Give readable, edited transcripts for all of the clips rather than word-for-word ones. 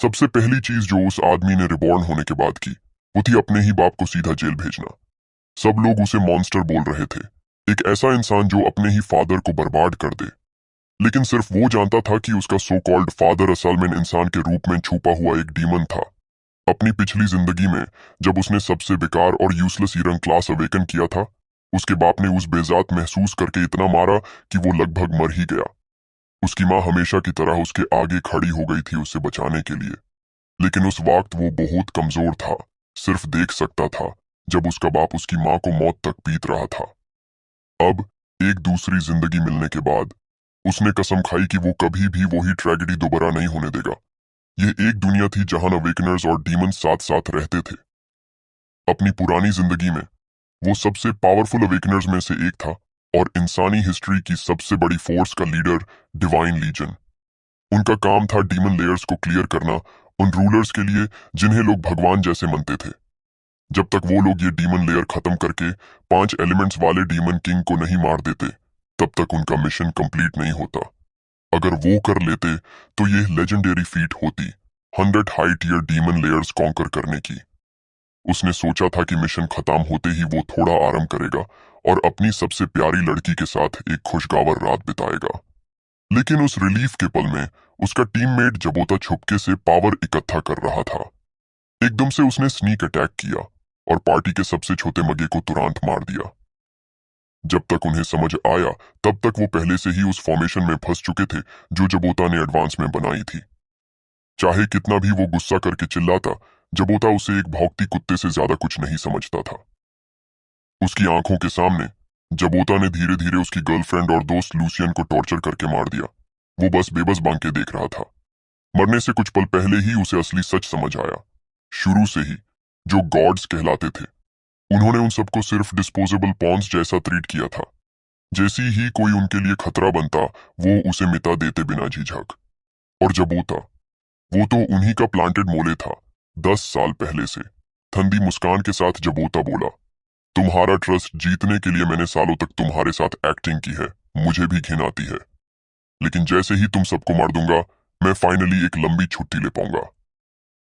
सबसे पहली चीज जो उस आदमी ने रिबॉर्न होने के बाद की, वो थी अपने ही बाप को सीधा जेल भेजना। सब लोग उसे मॉन्स्टर बोल रहे थे, एक ऐसा इंसान जो अपने ही फादर को बर्बाद कर दे। लेकिन सिर्फ वो जानता था कि उसका सो कॉल्ड फादर असल में इंसान के रूप में छुपा हुआ एक डीमन था। अपनी पिछली जिंदगी में जब उसने सबसे बेकार और यूजलेस ईरन क्लास अवेकन किया था, उसके बाप ने उस बेजात महसूस करके इतना मारा कि वो लगभग मर ही गया। उसकी माँ हमेशा की तरह उसके आगे खड़ी हो गई थी उसे बचाने के लिए, लेकिन उस वक्त वो बहुत कमजोर था, सिर्फ देख सकता था जब उसका बाप उसकी माँ को मौत तक पीट रहा था। अब एक दूसरी जिंदगी मिलने के बाद उसने कसम खाई कि वो कभी भी वही ट्रेजेडी दोबारा नहीं होने देगा। ये एक दुनिया थी जहां अवेकनर्स और डीमंस साथ साथ रहते थे। अपनी पुरानी जिंदगी में वो सबसे पावरफुल अवेकनर्स में से एक था और इंसानी हिस्ट्री की सबसे बड़ी फोर्स का लीडर, डिवाइन लीजन। उनका काम था डीमन लेयर्स को क्लियर करना, उन रूलर्स के लिए जिन्हें लोग भगवान जैसे मनते थे। जब तक वो लोग ये डीमन लेयर खत्म करके 5 एलिमेंट्स वाले डीमन किंग को नहीं मार देते, तब तक उनका मिशन कंप्लीट नहीं होता। अगर वो कर लेते तो ये लेजेंडरी फीट होती, 100 high tier demon lairs conquer करने की। उसने सोचा था कि मिशन खत्म होते ही वो थोड़ा आराम करेगा और अपनी सबसे प्यारी लड़की के साथ एक खुशगवार रात बिताएगा। लेकिन उस रिलीफ के पल में उसका टीममेट जबोता छुपके से पावर इकट्ठा कर रहा था। एकदम से उसने स्नीक अटैक किया और पार्टी के सबसे छोटे मगे को तुरंत मार दिया। जब तक उन्हें समझ आया तब तक वो पहले से ही उस फॉर्मेशन में फंस चुके थे जो जबोता ने एडवांस में बनाई थी। चाहे कितना भी वो गुस्सा करके चिल्लाता, जबोता उसे एक भौंकती कुत्ते से ज्यादा कुछ नहीं समझता था। उसकी आंखों के सामने जबोता ने धीरे धीरे उसकी गर्लफ्रेंड और दोस्त लूसियन को टॉर्चर करके मार दिया। वो बस बेबस बांध के देख रहा था। मरने से कुछ पल पहले ही उसे असली सच समझ आया। शुरू से ही जो गॉड्स कहलाते थे, उन्होंने उन सबको सिर्फ डिस्पोजेबल पॉन्स जैसा ट्रीट किया था। जैसी ही कोई उनके लिए खतरा बनता, वो उसे मिटा देते बिना झिझक। और जबोता, वो तो उन्हीं का प्लांटेड मोले था, 10 साल पहले से। ठंडी मुस्कान के साथ जबोता बोला, तुम्हारा ट्रस्ट जीतने के लिए मैंने सालों तक तुम्हारे साथ एक्टिंग की है, मुझे भी घिन आती है। लेकिन जैसे ही तुम सबको मार दूंगा, मैं फाइनली एक लंबी छुट्टी ले पाऊंगा।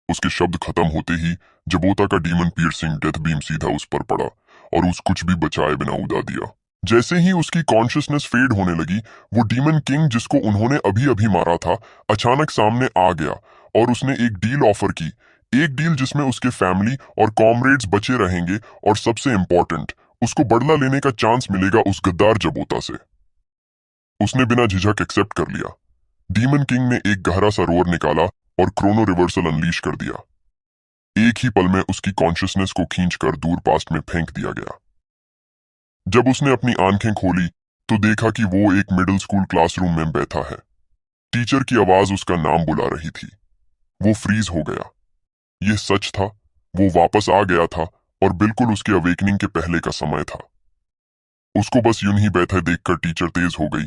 उसके शब्द खत्म होते ही जबोता का डीमन पियर्सिंग डेथ बीम सीधा उस पर पड़ा और उस कुछ भी बचाए बिना उड़ा दिया। जैसे ही उसकी कॉन्शियसनेस फेड होने लगी, वो डीमन किंग जिसको उन्होंने अभी अभी मारा था, अचानक सामने आ गया और उसने एक डील ऑफर की। एक डील जिसमें उसके फैमिली और कॉमरेड्स बचे रहेंगे और सबसे इंपॉर्टेंट, उसको बदला लेने का चांस मिलेगा उस गद्दार जबोता से। उसने बिना झिझक एक्सेप्ट कर लिया। डीमन किंग ने एक गहरा सा रोर निकाला और क्रोनो रिवर्सल अनलीश कर दिया। एक ही पल में उसकी कॉन्शियसनेस को खींचकर दूर पास्ट में फेंक दिया गया। जब उसने अपनी आंखें खोली तो देखा कि वो एक मिडिल स्कूल क्लासरूम में बैठा है। टीचर की आवाज उसका नाम बुला रही थी। वो फ्रीज हो गया। ये सच था, वो वापस आ गया था और बिल्कुल उसके अवेकनिंग के पहले का समय था। उसको बस यूं ही बैठे देखकर टीचर तेज हो गई।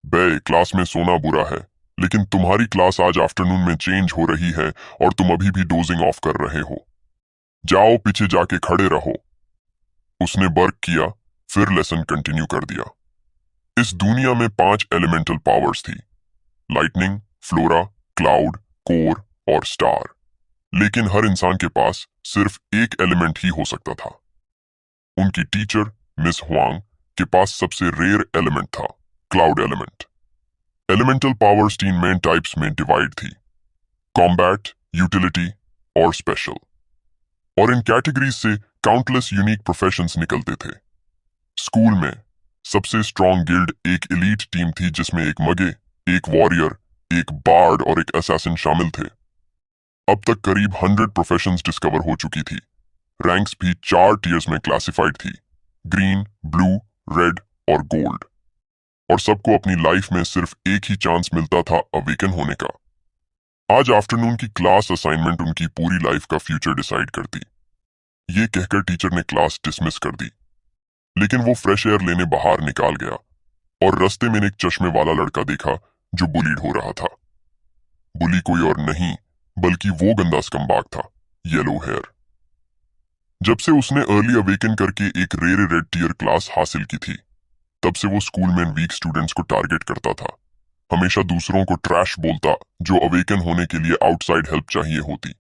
बे, क्लास में सोना बुरा है, लेकिन तुम्हारी क्लास आज आफ्टरनून में चेंज हो रही है और तुम अभी भी डोजिंग ऑफ कर रहे हो। जाओ पीछे जाके खड़े रहो। उसने वर्क किया, फिर लेसन कंटिन्यू कर दिया। इस दुनिया में 5 एलिमेंटल पावर्स थी, लाइटनिंग, फ्लोरा, क्लाउड, कोर और स्टार। लेकिन हर इंसान के पास सिर्फ एक एलिमेंट ही हो सकता था। उनकी टीचर मिस हुआंग के पास सबसे रेयर एलिमेंट था, cloud element. Elemental powers 3 main types में डिवाइड थी, कॉम्बैट, यूटिलिटी और स्पेशल। और इन कैटेगरीज से काउंटलेस यूनिक प्रोफेशंस निकलते थे। स्कूल में सबसे स्ट्रॉन्ग गिल्ड एक एलीट टीम थी जिसमें एक मगे, एक वॉरियर, एक बार्ड और एक असैसिन शामिल थे। अब तक करीब 100 प्रोफेशंस डिस्कवर हो चुकी थी। रैंक्स भी 4 टीयर्स में क्लासिफाइड थी, ग्रीन, ब्लू, रेड और गोल्ड। और सबको अपनी लाइफ में सिर्फ एक ही चांस मिलता था अवेकन होने का। आज आफ्टरनून की क्लास असाइनमेंट उनकी पूरी लाइफ का फ्यूचर डिसाइड करती। ये कहकर टीचर ने क्लास डिसमिस कर दी। लेकिन वो फ्रेश एयर लेने बाहर निकाल गया और रास्ते में एक चश्मे वाला लड़का देखा जो बुलीड हो रहा था। बुली कोई और नहीं बल्कि वो गंदा स्कम्बाग था, येलो हेयर। जब से उसने अर्ली अवेकन करके एक रेड टियर क्लास हासिल की थी, तब से वो स्कूल में वीक स्टूडेंट्स को टारगेट करता था। हमेशा दूसरों को ट्रैश बोलता जो अवेकन होने के लिए आउटसाइड हेल्प चाहिए होती।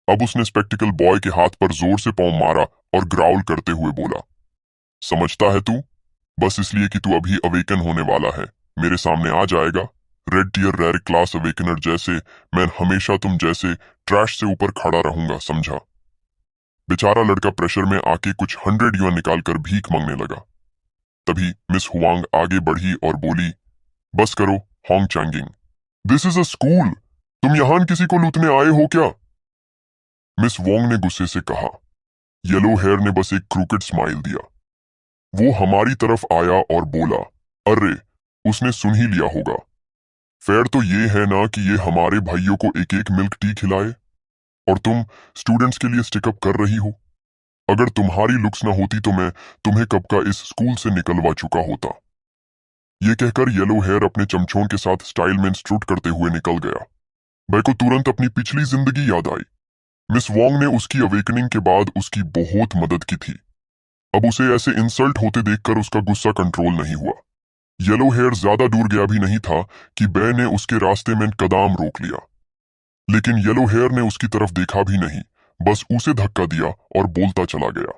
अब उसने स्पेक्टिकल बॉय के हाथ पर जोर से पाँव मारा और ग्राउल करते हुए बोला, समझता है तू, बस इसलिए कि तू अभी अवेकन होने वाला है मेरे सामने आ जाएगा? Red tier rare class awakener जैसे मैं हमेशा तुम जैसे ट्रैश से ऊपर खड़ा रहूंगा, समझा? बेचारा लड़का प्रेशर में आके कुछ 100 युआन निकालकर भीख मांगने लगा। तभी मिस हुआंग आगे बढ़ी और बोली, बस करो होंग चैंगिंग, दिस इज अ स्कूल, तुम यहां किसी को लूटने आए हो क्या? मिस वोंग ने गुस्से से कहा। येलो हेयर ने बस एक क्रूकेड स्माइल दिया। वो हमारी तरफ आया और बोला, अरे उसने सुन ही लिया होगा। फेयर तो ये है ना कि ये हमारे भाइयों को एक एक मिल्क टी खिलाए और तुम स्टूडेंट्स के लिए स्टिकअप कर रही हो। अगर तुम्हारी लुक्स ना होती तो मैं तुम्हें कब का इस स्कूल से निकलवा चुका होता। ये कहकर येलो हेयर अपने चमचों के साथ स्टाइल में स्ट्रूट करते हुए निकल गया। मैं को तुरंत अपनी पिछली जिंदगी याद आई। मिस वोंग ने उसकी अवेकनिंग के बाद उसकी बहुत मदद की थी। अब उसे ऐसे इंसल्ट होते देखकर उसका गुस्सा कंट्रोल नहीं हुआ। येलो हेयर ज्यादा दूर गया भी नहीं था कि बे ने उसके रास्ते में कदम रोक लिया। लेकिन येलो हेयर ने उसकी तरफ देखा भी नहीं, बस उसे धक्का दिया और बोलता चला गया,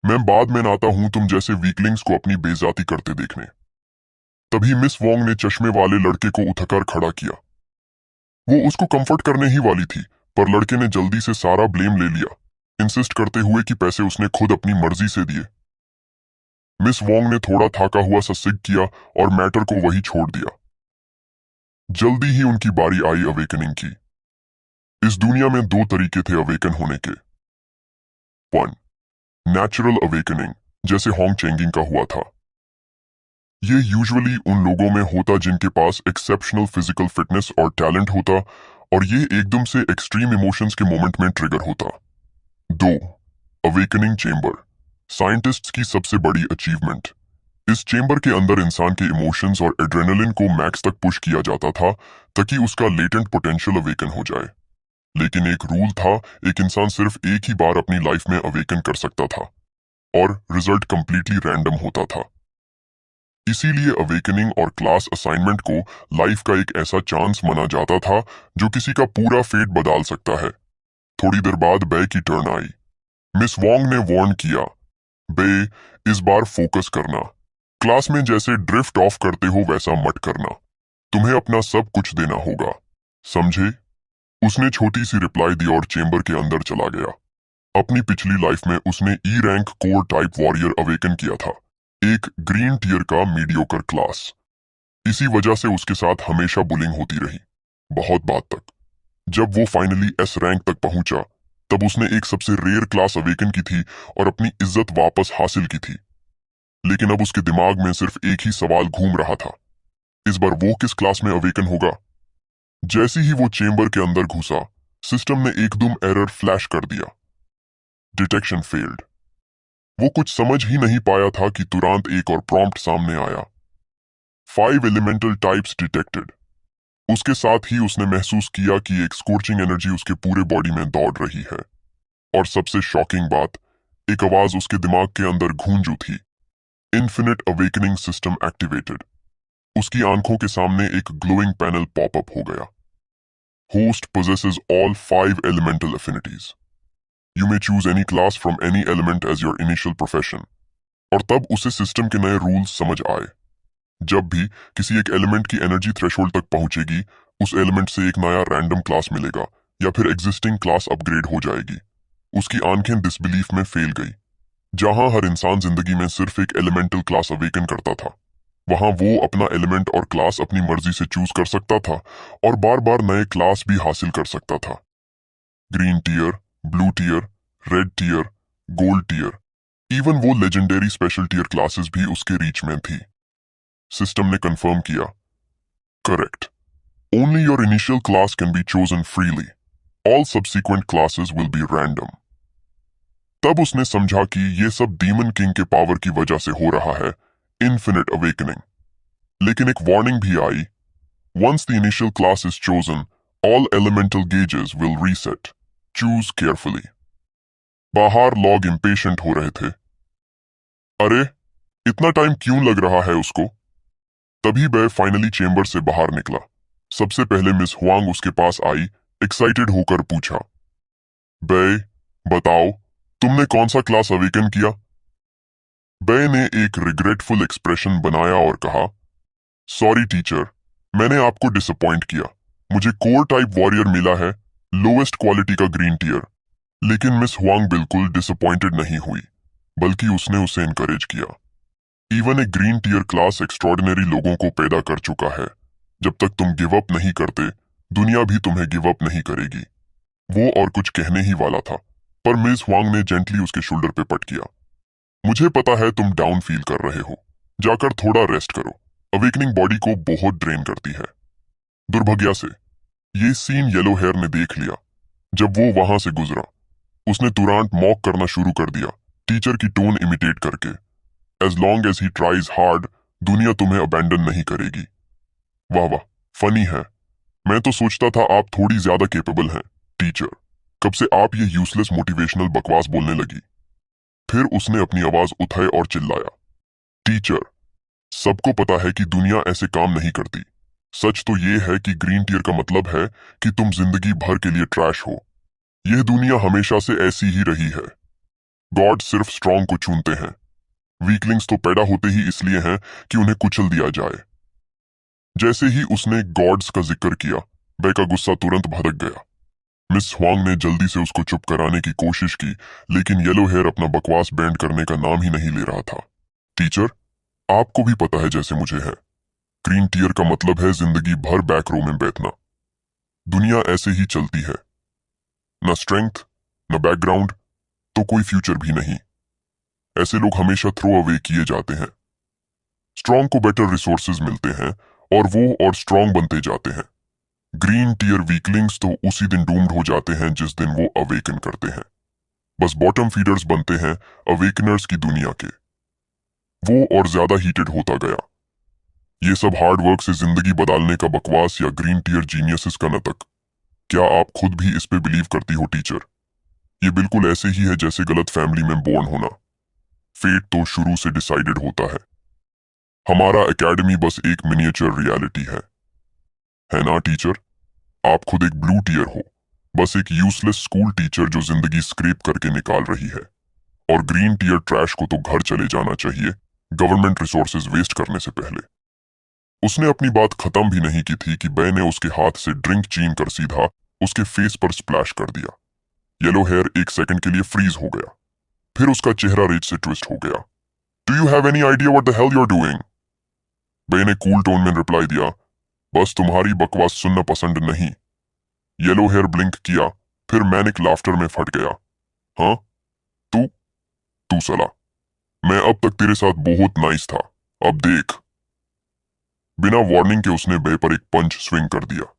मैं बाद में आता हूं तुम जैसे वीकलिंग्स को अपनी बेइज्जती करते देखने। तभी मिस वोंग ने चश्मे वाले लड़के को उठकर खड़ा किया। वो उसको कंफर्ट करने ही वाली थी, पर लड़के ने जल्दी से सारा ब्लेम ले लिया, इंसिस्ट करते हुए कि पैसे उसने खुद अपनी मर्जी से दिए। मिस वोंग ने थोड़ा थाका हुआ सा सिग किया और मैटर को वही छोड़ दिया। जल्दी ही उनकी बारी आई अवेकनिंग की। इस दुनिया में दो तरीके थे अवेकन होने के। 1. नेचुरल अवेकनिंग, जैसे होंग चेंगिंग का हुआ था। ये यूजुअली उन लोगों में होता जिनके पास एक्सेप्शनल फिजिकल फिटनेस और टैलेंट होता, और ये एकदम से एक्सट्रीम इमोशंस के मोमेंट में ट्रिगर होता। 2. अवेकनिंग चेंबर, साइंटिस्ट्स की सबसे बड़ी अचीवमेंट। इस चेंबर के अंदर इंसान के इमोशंस और एड्रेनलिन को मैक्स तक पुश किया जाता था ताकि उसका लेटेंट पोटेंशियल अवेकन हो जाए। लेकिन एक रूल था, एक इंसान सिर्फ एक ही बार अपनी लाइफ में अवेकन कर सकता था और रिजल्ट कंप्लीटली रैंडम होता था। इसीलिए अवेकनिंग और क्लास असाइनमेंट को लाइफ का एक ऐसा चांस माना जाता था जो किसी का पूरा फेट बदल सकता है। थोड़ी देर बाद बे की टर्न आई। मिस वोंग ने वार्न किया, बे इस बार फोकस करना, क्लास में जैसे ड्रिफ्ट ऑफ करते हो वैसा मत करना, तुम्हें अपना सब कुछ देना होगा, समझे? उसने छोटी सी रिप्लाई दी और चेंबर के अंदर चला गया। अपनी पिछली लाइफ में उसने E rank core type warrior awaken किया था, एक ग्रीन टियर का मीडियोकर क्लास। इसी वजह से उसके साथ हमेशा बुलिंग होती रही, बहुत बाद तक। जब वो फाइनली एस रैंक तक पहुंचा, तब उसने एक सबसे रेयर क्लास अवेकन की थी और अपनी इज्जत वापस हासिल की थी। लेकिन अब उसके दिमाग में सिर्फ एक ही सवाल घूम रहा था, इस बार वो किस क्लास में अवेकन होगा? जैसे ही वो चेंबर के अंदर घुसा, सिस्टम ने एकदम एरर फ्लैश कर दिया, डिटेक्शन फेल्ड। वो कुछ समझ ही नहीं पाया था कि तुरंत एक और प्रॉम्प्ट सामने आया, 5 एलिमेंटल टाइप्स डिटेक्टेड। उसके साथ ही उसने महसूस किया कि एक स्कोर्चिंग एनर्जी उसके पूरे बॉडी में दौड़ रही है। और सबसे शॉकिंग बात, एक आवाज उसके दिमाग के अंदर गूंज उठी, इन्फिनिट अवेकनिंग सिस्टम एक्टिवेटेड। उसकी आंखों के सामने एक ग्लोइंग पैनल पॉपअप हो गया। Host possesses all 5 elemental affinities. You may choose any class from any element as your initial profession. और तब उसे सिस्टम के नए रूल्स समझ आए। जब भी किसी एक एलिमेंट की एनर्जी थ्रेशोल्ड तक पहुंचेगी, उस एलिमेंट से एक नया रैंडम क्लास मिलेगा या फिर एग्जिस्टिंग क्लास अपग्रेड हो जाएगी। उसकी आंखें डिसबिलीफ में फेल गई। जहां हर इंसान जिंदगी में सिर्फ एक एलिमेंटल क्लास अवेकन करता था, वहां वो अपना एलिमेंट और क्लास अपनी मर्जी से चूज कर सकता था और बार बार नए क्लास भी हासिल कर सकता था। Green tier, blue tier, red tier, gold tier, even वो लेजेंडरी स्पेशल टियर क्लासेस भी उसके रीच में थी। सिस्टम ने कंफर्म किया, correct, only your initial class can be chosen freely, all subsequent classes will be random. तब उसने समझा कि ये सब डीमन किंग के पावर की वजह से हो रहा है, इन्फिनिट अवेकनिंग। लेकिन एक वार्निंग भी आई, once the initial class is chosen, all elemental gauges will reset. Choose carefully. बाहर लॉग इम्पेशेंट हो रहे थे। अरे, इतना टाइम क्यों लग रहा है उसको? तभी बै फाइनली चेंबर से बाहर निकला। सबसे पहले मिस हुआंग उसके पास आई, एक्साइटेड होकर पूछा, बै बताओ, तुमने कौन सा क्लास अवेकन किया? बै ने एक रिग्रेटफुल एक्सप्रेशन बनाया और कहा, सॉरी टीचर, मैंने आपको डिसअपॉइंट किया। मुझे कोर टाइप वॉरियर मिला है, लोएस्ट क्वालिटी का ग्रीन टीयर। लेकिन मिस हुआंग बिल्कुल डिसअपॉइंटेड नहीं हुई, बल्कि उसने उसे इनकरेज किया। Even a green tier class extraordinary लोगों को पैदा कर चुका है। जब तक तुम गिव अप नहीं करते, दुनिया भी तुम्हें गिव अप नहीं करेगी। वो और कुछ कहने ही वाला था, पर मिस हुआंग ने जेंटली उसके शोल्डर पे पट किया। मुझे पता है तुम डाउन फील कर रहे हो, जाकर थोड़ा रेस्ट करो। अवेकनिंग बॉडी को बहुत ड्रेन करती है। दुर्भाग्य से ये सीन येलो हेयर ने देख लिया। जब वो वहां से गुजरा, उसने तुरंत मॉक करना शुरू कर दिया, टीचर की टोन इमिटेट करके। As long as he tries hard, दुनिया तुम्हें अबैंडन नहीं करेगी। वाह वाह, फनी है। मैं तो सोचता था आप थोड़ी ज्यादा केपेबल हैं, टीचर। कब से आप ये यूजलेस मोटिवेशनल बकवास बोलने लगी? फिर उसने अपनी आवाज उठाई और चिल्लाया, टीचर, सबको पता है कि दुनिया ऐसे काम नहीं करती। सच तो ये है कि ग्रीन टीयर का मतलब है कि तुम जिंदगी भर के लिए ट्रैश हो। यह दुनिया हमेशा से ऐसी ही रही है। गॉड सिर्फ स्ट्रॉन्ग को चुनते हैं। वीकलिंग्स तो पैदा होते ही इसलिए हैं कि उन्हें कुचल दिया जाए। जैसे ही उसने गॉड्स का जिक्र किया, बै का गुस्सा तुरंत भड़क गया। मिस हुआंग ने जल्दी से उसको चुप कराने की कोशिश की, लेकिन येलो हेयर अपना बकवास बैंड करने का नाम ही नहीं ले रहा था। टीचर, आपको भी पता है जैसे मुझे है, ग्रीन टीयर का मतलब है जिंदगी भर बैक रो में बैठना। दुनिया ऐसे ही चलती है, न स्ट्रेंथ, न बैकग्राउंड, तो कोई फ्यूचर भी नहीं। ऐसे लोग हमेशा थ्रो अवे किए जाते हैं। स्ट्रॉन्ग को बेटर रिसोर्सेज मिलते हैं और वो और स्ट्रॉन्ग बनते जाते हैं। ग्रीन टीयर वीकलिंग्स तो उसी दिन डूम्ड हो जाते हैं जिस दिन वो अवेकन करते हैं। बस बॉटम फीडर्स बनते हैं अवेकनर्स की दुनिया के। वो और ज्यादा हीटेड होता गया। ये सब हार्ड वर्क से जिंदगी बदलने का बकवास या ग्रीन टीयर जीनियसेस का नाटक। क्या आप खुद भी इस पे बिलीव करती हो टीचर? ये बिल्कुल ऐसे ही है जैसे गलत फैमिली में बोर्न होना। फेट तो शुरू से डिसाइडेड होता है। हमारा एकेडमी बस एक मिनिएचर रियलिटी है ना टीचर? आप खुद एक ब्लू टीयर हो, बस एक यूजलेस स्कूल टीचर जो जिंदगी स्क्रैप करके निकाल रही है। और ग्रीन टीयर ट्रैश को तो घर चले जाना चाहिए, गवर्नमेंट रिसोर्सेज वेस्ट करने से पहले। उसने अपनी बात खत्म भी नहीं की थी कि बै ने उसके हाथ से ड्रिंक छीन कर सीधा उसके फेस पर स्प्लैश कर दिया। येलो हेयर एक सेकंड के लिए फ्रीज हो गया, फिर उसका चेहरा रेज से ट्विस्ट हो गया। Do you have any idea what the hell you are doing? Bai ने कूल टोन में रिप्लाई दिया, बस तुम्हारी बकवास सुनना पसंद नहीं। येलो हेयर ब्लिंक किया, फिर मैनिक लाफ्टर में फट गया। हाँ, तू तू सला, मैं अब तक तेरे साथ बहुत नाइस था, अब देख। बिना वार्निंग के उसने बे पर एक पंच स्विंग कर दिया।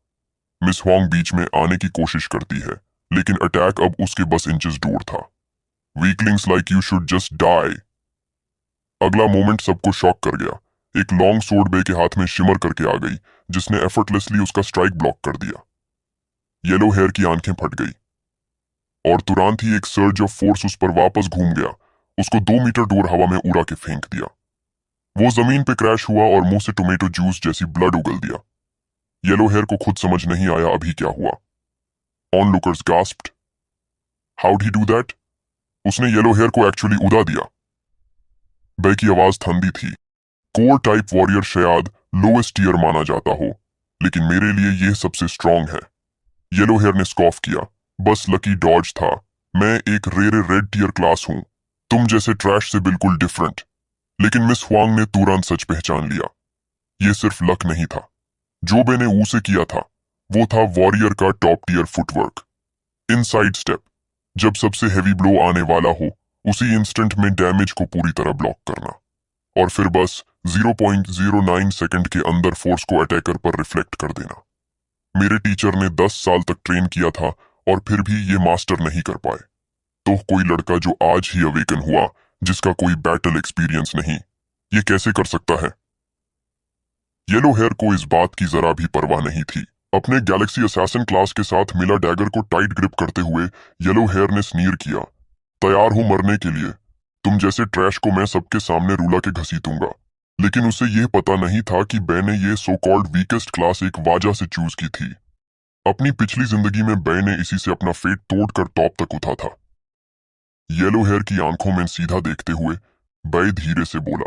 मिस हुआंग बीच में आने की कोशिश करती है, लेकिन अटैक अब उसके बस इंचेस दूर था। Weaklings like you should just die. अगला मोमेंट सबको शॉक कर गया। एक लॉन्ग सोर्ड बे के हाथ में शिमर करके आ गई, जिसने एफर्टलेसली उसका स्ट्राइक ब्लॉक कर दिया। येलो हेयर की आंखें फट गई और तुरंत ही एक सर्ज ऑफ फोर्स उस पर वापस घूम गया, उसको 2 मीटर दूर हवा में उड़ा के फेंक दिया। वो जमीन पे क्रैश हुआ और मुंह से टोमेटो जूस जैसी ब्लड उगल दिया। येलो हेयर को खुद समझ नहीं आया अभी क्या हुआ। Onlookers gasped, how did he do that? उसने येलो हेयर को एक्चुअली उड़ा दिया। बै की आवाज ठंडी थी। कोर टाइप वॉरियर शायद लोएस्ट टीयर माना जाता हो, लेकिन मेरे लिए यह सबसे स्ट्रांग है। येलो हेयर ने स्कॉफ किया, बस लकी डॉज था। मैं एक रेरे रेड टीयर क्लास हूं, तुम जैसे ट्रैश से बिल्कुल डिफरेंट। लेकिन मिस हुआंग ने तुरंत सच पहचान लिया। यह सिर्फ लक नहीं था। जो मैंने उसे किया था, वो था वॉरियर का top tier footwork. Inside step, जब सबसे हैवी ब्लो आने वाला हो, उसी इंस्टेंट में डैमेज को पूरी तरह ब्लॉक करना, और फिर बस 0.09 सेकंड के अंदर फोर्स को अटैकर पर रिफ्लेक्ट कर देना। मेरे टीचर ने 10 साल तक ट्रेन किया था और फिर भी ये मास्टर नहीं कर पाए। तो कोई लड़का जो आज ही अवेकन हुआ, जिसका कोई बैटल एक्सपीरियंस नहीं, ये कैसे कर सकता है? येलो हेयर को इस बात की जरा भी परवाह नहीं थी। अपने गैलेक्सी असैसिन क्लास के साथ मिला डैगर को टाइट ग्रिप करते हुए येलो हेयर ने स्नीर किया, तैयार हूं मरने के लिए। तुम जैसे ट्रैश को मैं सबके सामने रूला के घसीटूंगा। लेकिन उसे यह पता नहीं था कि बे ने ये सो कॉल्ड वीकेस्ट क्लास एक वजह से चूज की थी। अपनी पिछली जिंदगी में बे ने इसी से अपना फेट तोड़कर टॉप तक उठा था। येलो हेयर की आंखों में सीधा देखते हुए बे धीरे से बोला,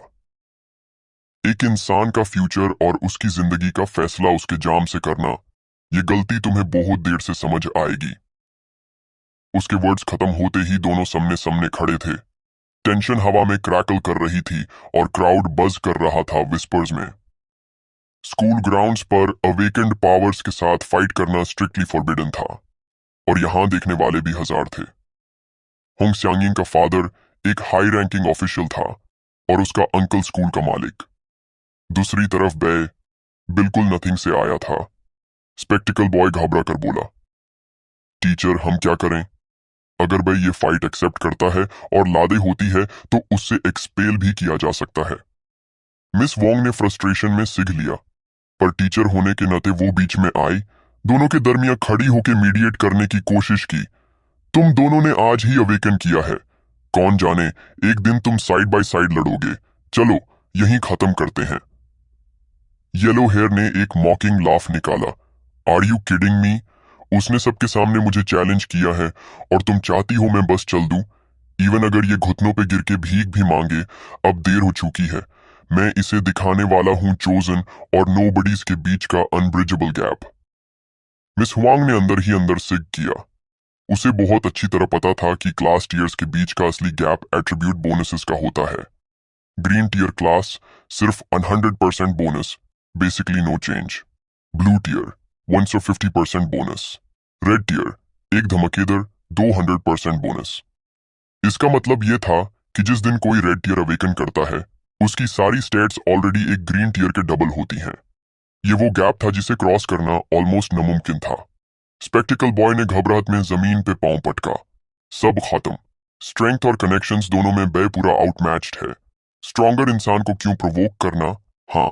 एक इंसान का फ्यूचर और उसकी जिंदगी का फैसला उसके जाम से करना, ये गलती तुम्हें बहुत देर से समझ आएगी। उसके वर्ड्स खत्म होते ही दोनों सामने सामने खड़े थे। टेंशन हवा में क्रैकल कर रही थी और क्राउड बज कर रहा था विस्पर्स में। स्कूल ग्राउंड्स पर अवेकेंड पावर्स के साथ फाइट करना स्ट्रिक्टली फॉरबिडन था और यहां देखने वाले भी हजार थे। होंग स्यांगिंग का फादर एक हाई रैंकिंग ऑफिशियल था और उसका अंकल स्कूल का मालिक। दूसरी तरफ बे बिल्कुल नथिंग से आया था। स्पेक्टिकल बॉय घबरा कर बोला, टीचर हम क्या करें? अगर बे ये फाइट एक्सेप्ट करता है और लादे होती है तो उससे एक्सपेल भी किया जा सकता है। मिस वोंग ने फ्रस्ट्रेशन में सिग लिया, पर टीचर होने के नाते वो बीच में आई, दोनों के दरमियान खड़ी होकर मीडिएट करने की कोशिश की। तुम दोनों ने आज ही अवेकन किया है, कौन जाने एक दिन तुम साइड बाय साइड लड़ोगे। चलो यहीं खत्म करते हैं। येलो हेयर ने एक मॉकिंग लाफ निकाला। Are you kidding me? उसने सबके सामने मुझे चैलेंज किया है और तुम चाहती हो मैं बस चल दूं? इवन अगर ये घुटनों पे गिर के भीख भी मांगे, अब देर हो चुकी है। मैं इसे दिखाने वाला हूं चोजन और नोबडीज के बीच का अनब्रिजेबल गैप। मिस हुआंग ने अंदर ही अंदर सिग किया। उसे बहुत अच्छी तरह पता था कि क्लास टीयर्स के बीच का असली गैप एट्रीब्यूट बोनसेस का होता है। ग्रीन टीयर क्लास सिर्फ 100% bonus, basically no change. Blue tier 150% bonus. Red tier एक धमाकेदार 200% बोनस। इसका मतलब यह था कि जिस दिन कोई रेड टीयर अवेकन करता है, उसकी सारी स्टेट्स ऑलरेडी एक ग्रीन टीयर के डबल होती हैं। ये वो गैप था जिसे क्रॉस करना ऑलमोस्ट नामुमकिन था। स्पेक्टिकल बॉय ने घबराहट में जमीन पे पांव पटका। सब खत्म। स्ट्रेंथ और कनेक्शंस दोनों में बे पूरा आउटमैच्ड है। स्ट्रॉन्गर इंसान को क्यों प्रोवोक करना? हाँ,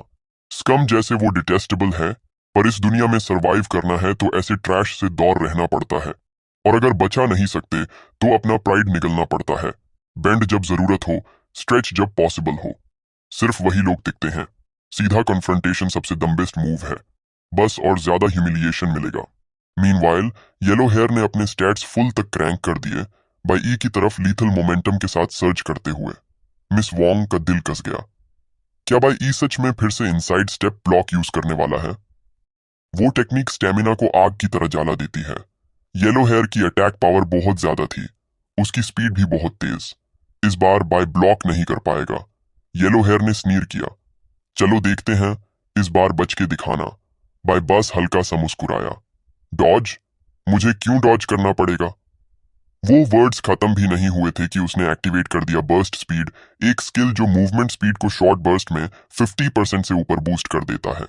स्कम जैसे वो डिटेस्टेबल है, पर इस दुनिया में सरवाइव करना है तो ऐसे ट्रैश से दूर रहना पड़ता है। और अगर बचा नहीं सकते तो अपना प्राइड निगलना पड़ता है। बेंड जब जरूरत हो, स्ट्रेच जब पॉसिबल हो। सिर्फ वही लोग टिकते हैं। सीधा कन्फ्रंटेशन सबसे दम्बेस्ट मूव है, बस और ज्यादा ह्यूमिलिएशन मिलेगा। मीनवाइल येलो हेयर ने अपने स्टैट्स फुल तक क्रैंक कर दिए, बाई ई की तरफ लीथल मोमेंटम के साथ सर्च करते हुए। मिस वोंग का दिल कस गया। क्या बाई ई सच में फिर से इनसाइड स्टेप ब्लॉक यूज करने वाला है? वो टेक्निक स्टेमिना को आग की तरह जला देती है। येलो हेयर की अटैक पावर बहुत ज्यादा थी, उसकी स्पीड भी बहुत तेज। इस बार बाय ब्लॉक नहीं कर पाएगा। येलो हेयर ने स्नीर किया। चलो देखते हैं, इस बार बच के दिखाना। बाय बस हल्का सा मुस्कुराया। डॉज? मुझे क्यों डॉज करना पड़ेगा? वो वर्ड्स खत्म भी नहीं हुए थे कि उसने एक्टिवेट कर दिया बर्स्ट स्पीड, एक स्किल जो मूवमेंट स्पीड को शॉर्ट बर्स्ट में 50% से ऊपर बूस्ट कर देता है।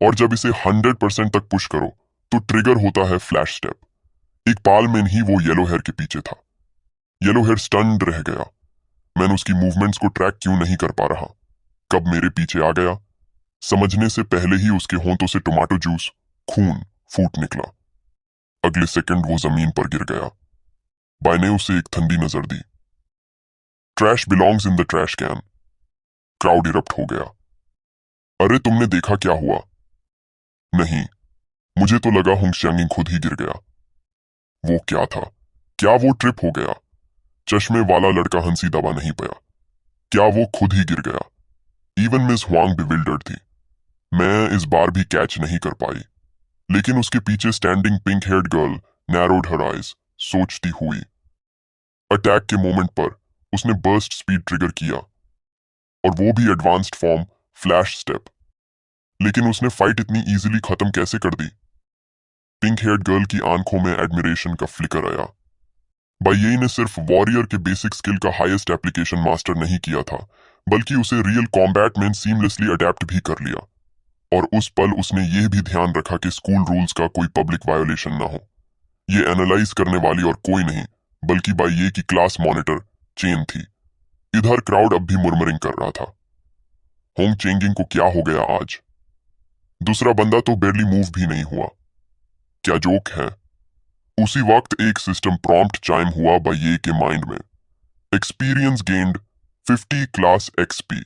और जब इसे 100% तक पुश करो तो ट्रिगर होता है फ्लैश स्टेप। एक पाल में ही वो येलो हेयर के पीछे था। येलो हेयर स्टन्ड रह गया। मैंने उसकी मूवमेंट्स को ट्रैक क्यों नहीं कर पा रहा? कब मेरे पीछे आ गया? समझने से पहले ही उसके होंठों से टोमेटो जूस, खून फूट निकला। अगले सेकंड वो जमीन पर गिर गया। बाय ने उसे एक ठंडी नजर दी। Trash belongs in the trash can. Crowd erupt हो गया। अरे तुमने देखा क्या हुआ? नहीं, मुझे तो लगा होंग श्यांगिंग खुद ही गिर गया। वो क्या था? क्या वो ट्रिप हो गया? चश्मे वाला लड़का हंसी दबा नहीं पाया। क्या वो खुद ही गिर गया? इवन मिस हुआंग बिविल्डर्ड थी। मैं इस बार भी कैच नहीं कर पाई, लेकिन उसके पीछे standing pink heard girl narrowed her eyes, सोचती हुई। अटैक के मोमेंट पर उसने बर्स्ट स्पीड ट्रिगर किया, और वो भी एडवांस्ड फॉर्म फ्लैश स्टेप। लेकिन उसने फाइट इतनी इजीली खत्म कैसे कर दी? पिंक हेयर्ड गर्ल की आंखों में एडमिरेशन का फ्लिकर आया। बाइयेई ने सिर्फ वॉरियर के बेसिक स्किल का हाईएस्ट एप्लीकेशन मास्टर नहीं किया था, बल्कि उसे रियल कॉम्बैट में सीमलेसली अडेप्ट भी कर लिया। और उस पल उसने यह भी ध्यान रखा कि स्कूल रूल्स का कोई पब्लिक वायोलेशन ना हो। ये एनालाइज करने वाली और कोई नहीं, बल्कि बाइये की क्लास मॉनिटर चेन थी। इधर क्राउड अब भी मुरमरिंग कर रहा था। होंग चेंगिंग को क्या हो गया आज? दूसरा बंदा तो बेरली मूव भी नहीं हुआ। क्या जोक है? उसी वक्त एक सिस्टम प्रॉम्प्ट चाइम हुआ बाइये के माइंड में। Experience gained 50 class XP.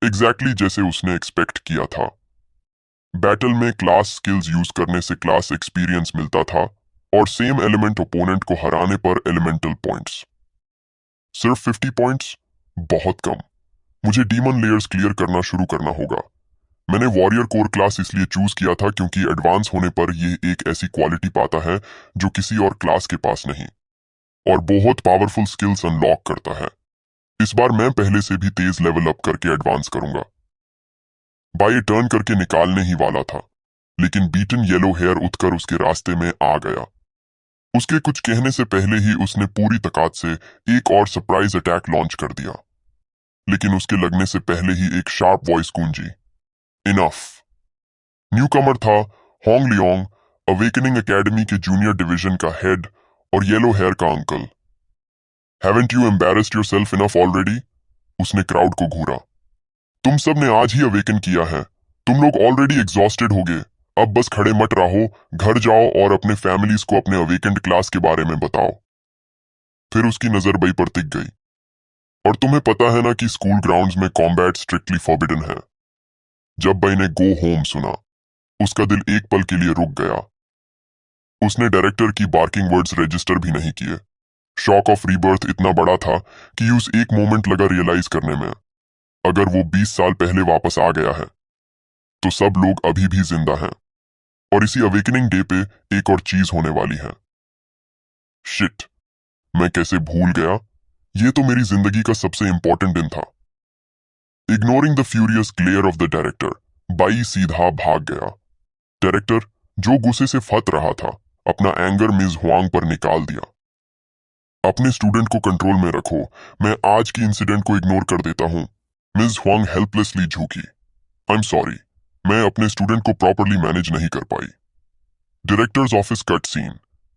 Exactly जैसे उसने एक्सपेक्ट किया था। बैटल में क्लास स्किल्स यूज करने से क्लास एक्सपीरियंस मिलता था और सेम एलिमेंट ओपोनेंट को हराने पर एलिमेंटल पॉइंट्स। सिर्फ 50 पॉइंट्स? बहुत कम। मुझे डीमन लेयर्स क्लियर करना शुरू करना होगा। मैंने वॉरियर कोर क्लास इसलिए चूज किया था क्योंकि एडवांस होने पर यह एक ऐसी क्वालिटी पाता है जो किसी और क्लास के पास नहीं, और बहुत पावरफुल स्किल्स अनलॉक करता है। इस बार मैं पहले से भी तेज लेवल अप करके एडवांस करूंगा। बाई टर्न करके निकालने ही वाला था, लेकिन बीटन येलो हेयर उठकर उसके रास्ते में आ गया। उसके कुछ कहने से पहले ही उसने पूरी ताकत से एक और सरप्राइज अटैक लॉन्च कर दिया, लेकिन उसके लगने से पहले ही एक शार्प वॉइस गूंजी, इनफ। न्यूकमर था होंग लियोंग, अवेकनिंग एकेडमी के जूनियर डिवीजन का हेड और येलो हेयर का uncle. Haven't you embarrassed yourself enough already? उसने क्राउड को घूरा। तुम सब ने आज ही अवेकन किया है। तुम लोग ऑलरेडी एग्जॉस्टेड हो गए। अब बस खड़े मत रहो, घर जाओ और अपने फैमिलीज को अपने अवेकेंड क्लास के बारे में बताओ। फिर उसकी नजर बई पर टिक गई। और तुम्हें पता है ना कि स्कूल ग्राउंड्स में कॉम्बैट स्ट्रिक्टली फॉरबिडन है। जब बई ने गो होम सुना, उसका दिल एक पल के लिए रुक गया। उसने डायरेक्टर की बार्किंग वर्ड्स रजिस्टर भी नहीं किए। शॉक ऑफ रीबर्थ इतना बड़ा था कि उस एक मोमेंट लगा रियलाइज करने में, अगर वो 20 साल पहले वापस आ गया है तो सब लोग अभी भी जिंदा हैं। और इसी अवेकनिंग डे पे एक और चीज होने वाली है। शिट, मैं कैसे भूल गया, ये तो मेरी जिंदगी का सबसे इंपॉर्टेंट दिन था। Ignoring the furious glare of the director, by सीधा भाग गया। डायरेक्टर, जो गुस्से से फट रहा था, अपना एंगर मिस हुआंग पर निकाल दिया। अपने स्टूडेंट को कंट्रोल में रखो, मैं आज की इंसिडेंट को इग्नोर कर देता हूं। मिस हुआंग हेल्पलेसली झुकी। आई एम सॉरी, मैं अपने स्टूडेंट को प्रॉपरली मैनेज नहीं कर पाई। Director's office cut scene.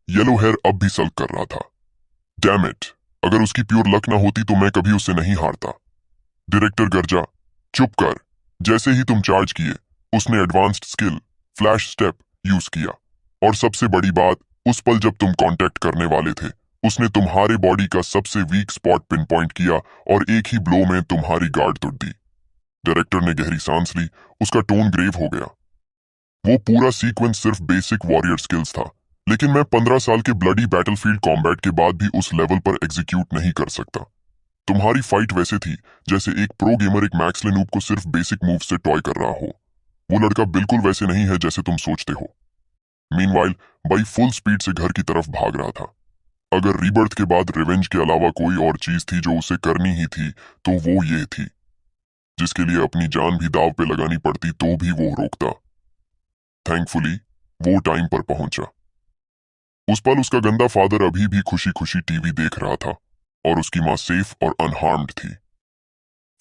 Yellow hair अब भी सल्क कर रहा था। डैम इट, अगर उसकी प्योर लक ना होती तो मैं कभी उससे नहीं हारता। डायरेक्टर गर्जा, चुप कर। जैसे ही तुम चार्ज किए, उसने advanced skill flash step use किया, और सबसे बड़ी बात, उस पल जब तुम कांटेक्ट करने वाले थे, उसने तुम्हारे बॉडी का सबसे वीक स्पॉट पिन पॉइंट किया और एक ही ब्लो में तुम्हारी गार्ड तोड़ दी। डायरेक्टर ने गहरी सांस ली, उसका टोन ग्रेव हो गया। वो पूरा सीक्वेंस सिर्फ बेसिक वॉरियर स्किल्स था, लेकिन मैं 15 साल के ब्लडी बैटलफील्ड कॉम्बैट के बाद भी उस लेवल पर एग्जीक्यूट नहीं कर सकता। तुम्हारी फाइट वैसे थी जैसे एक प्रो गेमर एक मैक्स लेनूप को सिर्फ बेसिक मूव से टॉय कर रहा हो। वो लड़का बिल्कुल वैसे नहीं है जैसे तुम सोचते हो। मीनवाइल बाई फुल स्पीड से घर की तरफ भाग रहा था। अगर रीबर्थ के बाद रिवेंज के अलावा कोई और चीज थी जो उसे करनी ही थी, तो वो ये थी, जिसके लिए अपनी जान भी दाव पे लगानी पड़ती तो भी वो रोकता। थैंकफुली वो टाइम पर पहुंचा। उस पल उसका गंदा फादर अभी भी खुशी खुशी टीवी देख रहा था और उसकी मां सेफ और अनहार्म्ड थी।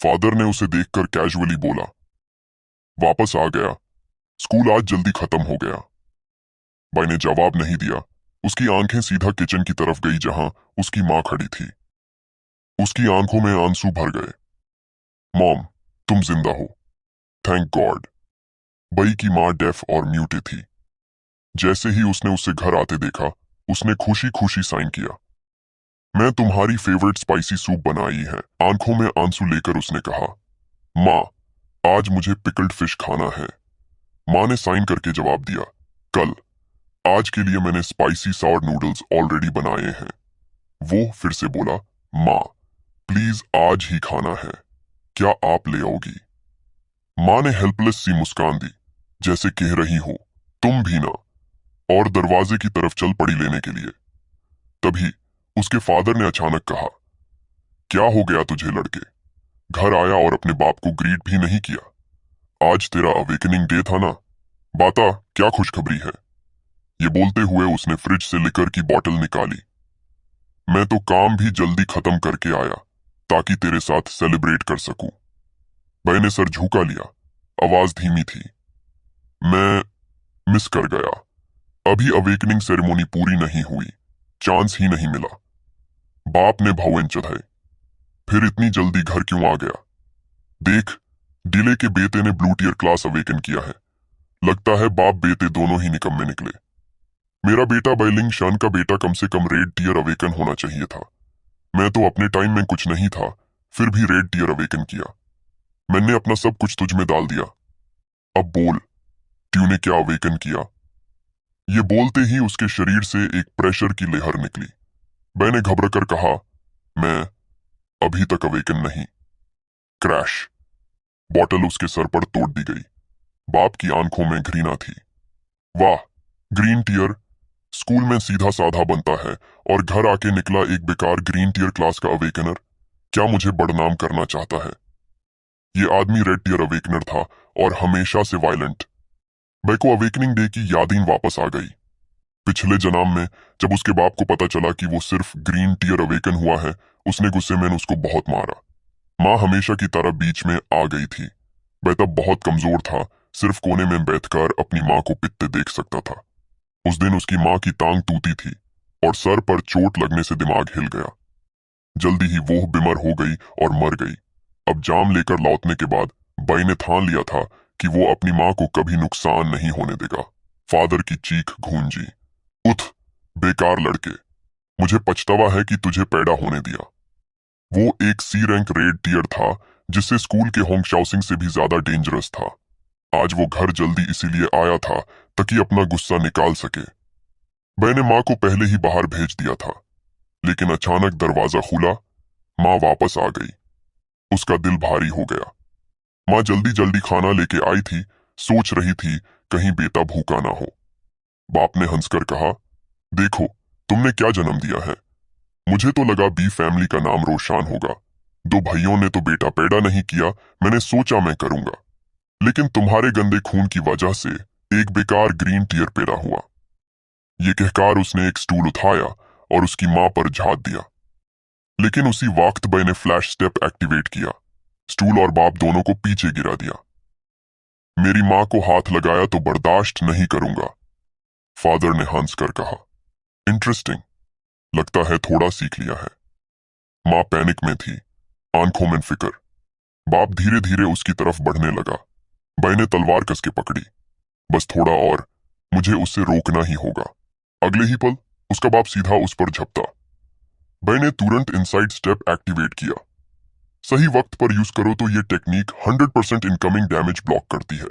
फादर ने उसे देखकर कैजुअली बोला, वापस आ गया, स्कूल आज जल्दी खत्म हो गया। बाई ने जवाब नहीं दिया। उसकी आंखें सीधा किचन की तरफ गई जहां उसकी मां खड़ी थी। उसकी आंखों में आंसू भर गए। मॉम, तुम जिंदा हो, थैंक गॉड। बई की मां डेफ और म्यूटे थी। जैसे ही उसने उसे घर आते देखा, उसने खुशी खुशी साइन किया। मैं तुम्हारी फेवरेट स्पाइसी सूप बनाई है। आंखों में आंसू लेकर उसने कहा, माँ, आज मुझे पिकल्ड फिश खाना है। माँ ने साइन करके जवाब दिया, कल। आज के लिए मैंने स्पाइसी सॉर नूडल्स ऑलरेडी बनाए हैं। वो फिर से बोला, माँ, प्लीज आज ही खाना है, क्या आप ले आओगी? माँ ने हेल्पलेस सी मुस्कान दी, जैसे कह रही हो, तुम भी ना, और दरवाजे की तरफ चल पड़ी लेने के लिए। तभी उसके फादर ने अचानक कहा, क्या हो गया तुझे लड़के? घर आया और अपने बाप को ग्रीट भी नहीं किया। आज तेरा अवेकनिंग डे था ना, बाता क्या खुशखबरी है? ये बोलते हुए उसने फ्रिज से लिकर की बोतल निकाली। मैं तो काम भी जल्दी खत्म करके आया ताकि तेरे साथ सेलिब्रेट कर सकूं। मैंने सर झुका लिया, आवाज धीमी थी, मैं मिस कर गया। अभी अवेकनिंग सेरेमनी पूरी नहीं हुई, चांस ही नहीं मिला। बाप ने भावेन चढ़ाए, फिर इतनी जल्दी घर क्यों आ गया? देख, डिले के बेटे ने ब्लू टीयर क्लास अवेकन किया है। लगता है बाप बेटे दोनों ही निकम्मे निकले। मेरा बेटा बाइलिंग शन का बेटा कम से कम रेड टीयर अवेकन होना चाहिए था। मैं तो अपने टाइम में कुछ नहीं था, फिर भी रेड टीयर अवेकन किया। मैंने अपना सब कुछ तुझ में डाल दिया। अब बोल, तूने क्या अवेकन किया? ये बोलते ही उसके शरीर से एक प्रेशर की लहर निकली। मैंने घबरा कर कहा, मैं अभी तक अवेकन नहीं। क्रैश। बॉटल उसके सर पर तोड़ दी गई। बाप की आंखों में घृणा थी। वाह, ग्रीन टीयर स्कूल में सीधा साधा बनता है और घर आके निकला एक बेकार ग्रीन टीयर क्लास का अवेकनर। क्या मुझे बदनाम करना चाहता है? ये आदमी रेड टीयर अवेकनर था और हमेशा से वायलेंट। मैं को अवेकनिंग डे की यादें वापस आ गई। पिछले जन्म में जब उसके बाप को पता चला कि वो सिर्फ ग्रीन टीयर अवेकन हुआ है, उसने गुस्से में उसको बहुत मारा। माँ हमेशा की तरह बीच में आ गई थी। मैं तब बहुत कमजोर था, सिर्फ कोने में बैठकर अपनी माँ को पिटते देख सकता था। उस दिन उसकी माँ की टांग टूटी थी और सर पर चोट लगने से दिमाग हिल गया। जल्दी ही वो बीमार हो गई और मर गई। अब जाम लेकर लौटने के बाद बाई ने ठान लिया था कि वो अपनी माँ को कभी नुकसान नहीं होने देगा। फादर की चीख गूंजी, उठ बेकार लड़के, मुझे पछतावा है कि तुझे पैदा होने दिया। वो एक सी रैंक रेड टीयर था, जिससे स्कूल के होंग शाउसिंग से भी ज्यादा डेंजरस था। आज वो घर जल्दी इसीलिए आया था ताकि अपना गुस्सा निकाल सके। मैंने माँ को पहले ही बाहर भेज दिया था, लेकिन अचानक दरवाजा खुला। माँ वापस आ गई। उसका दिल भारी हो गया। माँ जल्दी जल्दी खाना लेके आई थी, सोच रही थी कहीं बेटा भूखा ना हो। बाप ने हंसकर कहा, देखो तुमने क्या जन्म दिया है। मुझे तो लगा बी फैमिली का नाम रोशन होगा। दो भाइयों ने तो बेटा पैदा नहीं किया, मैंने सोचा मैं करूंगा। लेकिन तुम्हारे गंदे खून की वजह से एक बेकार ग्रीन टीयर पैदा हुआ। ये कहकर उसने एक स्टूल उठाया और उसकी मां पर झाड़ दिया। लेकिन उसी वक्त बे ने फ्लैश स्टेप एक्टिवेट किया। स्टूल और बाप दोनों को पीछे गिरा दिया। मेरी मां को हाथ लगाया तो बर्दाश्त नहीं करूंगा, फादर ने हंसकर कहा। इंटरेस्टिंग, लगता है थोड़ा सीख लिया है। मां पैनिक में थी, आंखों में फिक्र। बाप धीरे धीरे उसकी तरफ बढ़ने लगा। बाई ने तलवार कस के पकड़ी। बस थोड़ा और, मुझे उससे रोकना ही होगा। अगले ही पल उसका बाप सीधा उस पर झपटा। बाई ने तुरंत इनसाइड स्टेप एक्टिवेट किया। सही वक्त पर यूज करो तो ये टेक्निक 100% इनकमिंग डैमेज ब्लॉक करती है,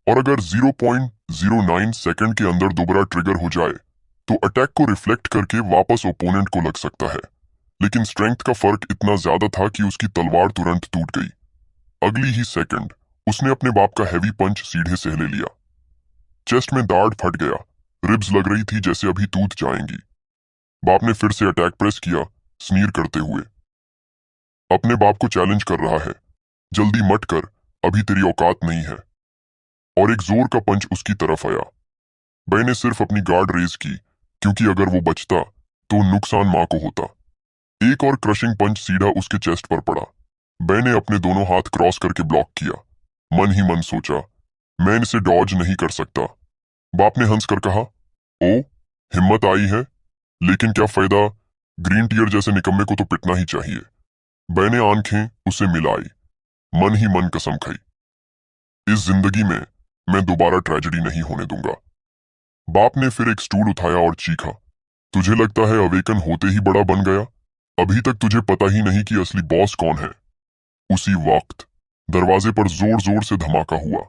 और अगर 0.09 सेकंड के अंदर दोबारा ट्रिगर हो जाए तो अटैक को रिफ्लेक्ट करके वापस ओपोनेंट को लग सकता है। लेकिन स्ट्रेंथ का फर्क इतना ज्यादा था कि उसकी तलवार तुरंत टूट गई। अगली ही सेकंड उसने अपने बाप का हैवी पंच सीधे से ले लिया। चेस्ट में दाढ़ फट गया, रिब्स लग रही थी जैसे अभी टूट जाएंगी। बाप ने फिर से अटैक प्रेस किया, स्नीर करते हुए। अपने बाप को चैलेंज कर रहा है, जल्दी मत कर, अभी तेरी औकात नहीं है। और एक जोर का पंच उसकी तरफ आया। बे ने सिर्फ अपनी गार्ड रेज की, क्योंकि अगर वो बचता तो नुकसान मां को होता। एक और क्रशिंग पंच सीधा उसके चेस्ट पर पड़ा। बे ने अपने दोनों हाथ क्रॉस करके ब्लॉक किया। मन ही मन सोचा, मैं इनसे डॉज नहीं कर सकता। बाप ने हंसकर कहा, ओ, हिम्मत आई है, लेकिन क्या फायदा, ग्रीन टीयर जैसे निकम्मे को तो पिटना ही चाहिए। बे ने आंखें उसे मिलाई, मन ही मन कसम खाई, इस जिंदगी में मैं दोबारा ट्रेजेडी नहीं होने दूंगा। बाप ने फिर एक स्टूल उठाया और चीखा, तुझे लगता है अवेकन होते ही बड़ा बन गया? अभी तक तुझे पता ही नहीं कि असली बॉस कौन है। उसी वक्त दरवाजे पर जोर जोर से धमाका हुआ।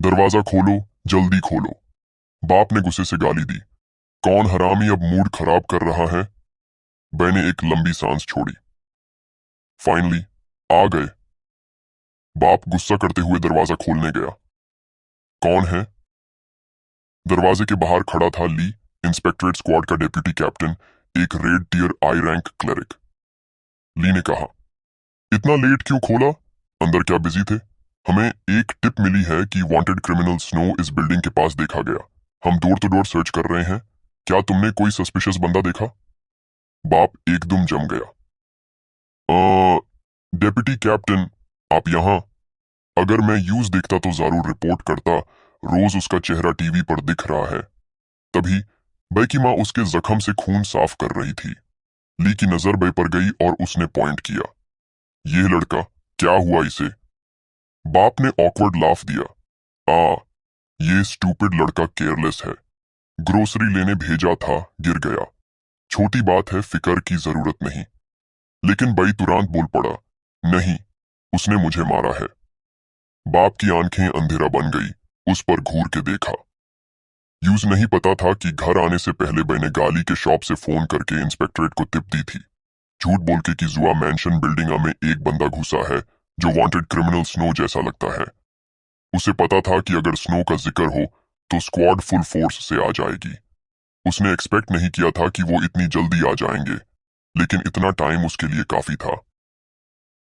दरवाजा खोलो, जल्दी खोलो। बाप ने गुस्से से गाली दी, कौन हरामी अब मूड खराब कर रहा है। मैंने एक लंबी सांस छोड़ी। फाइनली आ गए। बाप गुस्सा करते हुए दरवाजा खोलने गया। कौन है? दरवाजे के बाहर खड़ा था ली, इंस्पेक्टरेट स्क्वाड का डेप्यूटी कैप्टन, एक red tier I rank cleric. Lee ने कहा, इतना लेट क्यों खोला? अंदर क्या बिजी थे? हमें एक टिप मिली है कि वांटेड क्रिमिनल स्नो इस बिल्डिंग के पास देखा गया। हम डोर टू डोर सर्च कर रहे हैं। क्या तुमने कोई सस्पिशियस बंदा देखा? बाप एकदम जम गया। डेप्यूटी कैप्टन, आप यहां? अगर मैं यूज देखता तो जरूर रिपोर्ट करता। रोज उसका चेहरा टीवी पर दिख रहा है। तभी बे की मां उसके जख्म से खून साफ कर रही थी। ली की नजर बे पर गई और उसने पॉइंट किया, ये लड़का, क्या हुआ इसे? बाप ने ऑकवर्ड लाफ दिया, ये स्टूपिड लड़का केयरलेस है। ग्रोसरी लेने भेजा था, गिर गया। छोटी बात है, फिकर की जरूरत नहीं। लेकिन बई तुरंत बोल पड़ा, नहीं, उसने मुझे मारा है। बाप की आंखें अंधेरा बन गई, उस पर घूर के देखा। यूज नहीं पता था कि घर आने से पहले मैंने गाली के शॉप से फोन करके इंस्पेक्टरेट को टिप दी थी, झूठ बोल के कि जुआ मैंशन बिल्डिंग में एक बंदा घुसा है जो वांटेड क्रिमिनल स्नो जैसा लगता है। उसे पता था कि अगर स्नो का जिक्र हो तो स्क्वाड फुल फोर्स से आ जाएगी। उसने एक्सपेक्ट नहीं किया था कि वो इतनी जल्दी आ जाएंगे, लेकिन इतना टाइम उसके लिए काफी था।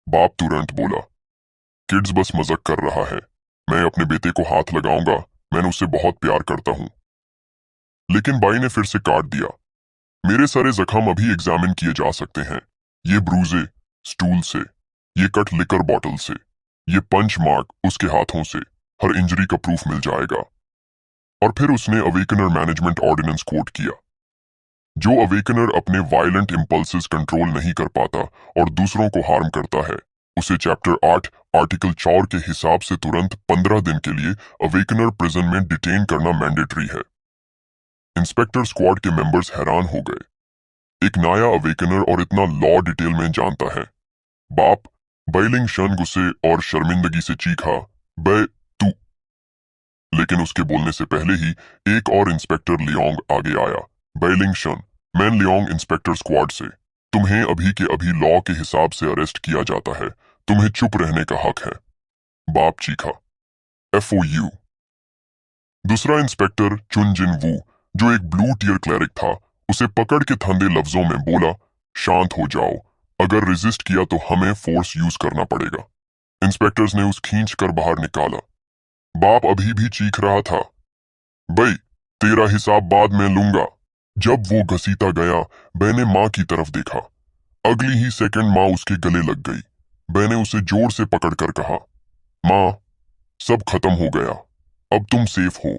बाप तुरंत बोला, किड्स बस मजाक कर रहा है, मैं अपने बेटे को हाथ लगाऊंगा, मैंने उससे बहुत प्यार करता हूं। लेकिन बाई ने फिर से काट दिया, मेरे सारे जख्म अभी एग्जामिन किए जा सकते हैं, ये ब्रूजे स्टूल से, ये कट लिकर बॉटल से, ये पंच मार्क उसके हाथों से, हर इंजरी का प्रूफ मिल जाएगा। और फिर उसने अवेकनर मैनेजमेंट ऑर्डिनेंस कोट किया। जो अवेकनर अपने वायलेंट इंपल्सेस कंट्रोल नहीं कर पाता और दूसरों को हार्म करता है, उसे चैप्टर 8 आर्टिकल 4 के हिसाब से तुरंत 15 दिन के लिए अवेकनर प्रिजन में डिटेन करना मैंडेटरी है। इंस्पेक्टर स्क्वाड के मेंबर्स हैरान हो गए, एक नया अवेकनर और इतना लॉ डिटेल में जानता है। बाप बैलिंग शन गुस्से और शर्मिंदगी से चीखा, बे तू। लेकिन उसके बोलने से पहले ही एक और इंस्पेक्टर लियोंग आगे आया। बैलिंग शन, मैन लियोंग इंस्पेक्टर स्क्वाड से, तुम्हें अभी के अभी लॉ के हिसाब से अरेस्ट किया जाता है, तुम्हें चुप रहने का हक है। बाप चीखा, FOU। दूसरा इंस्पेक्टर चुन जिन वू, जो एक ब्लू टियर क्लरिक था, उसे पकड़ के ठंडे लफ्जों में बोला, शांत हो जाओ, अगर रेजिस्ट किया तो हमें फोर्स यूज करना पड़ेगा। इंस्पेक्टर्स ने उस खींच कर बाहर निकाला। बाप अभी भी चीख रहा था, बई तेरा हिसाब बाद में लूंगा। जब वो घसीटा गया, मैंने माँ की तरफ देखा। अगली ही सेकंड माँ उसके गले लग गई। मैंने उसे जोर से पकड़कर कहा, माँ सब खत्म हो गया, अब तुम सेफ हो।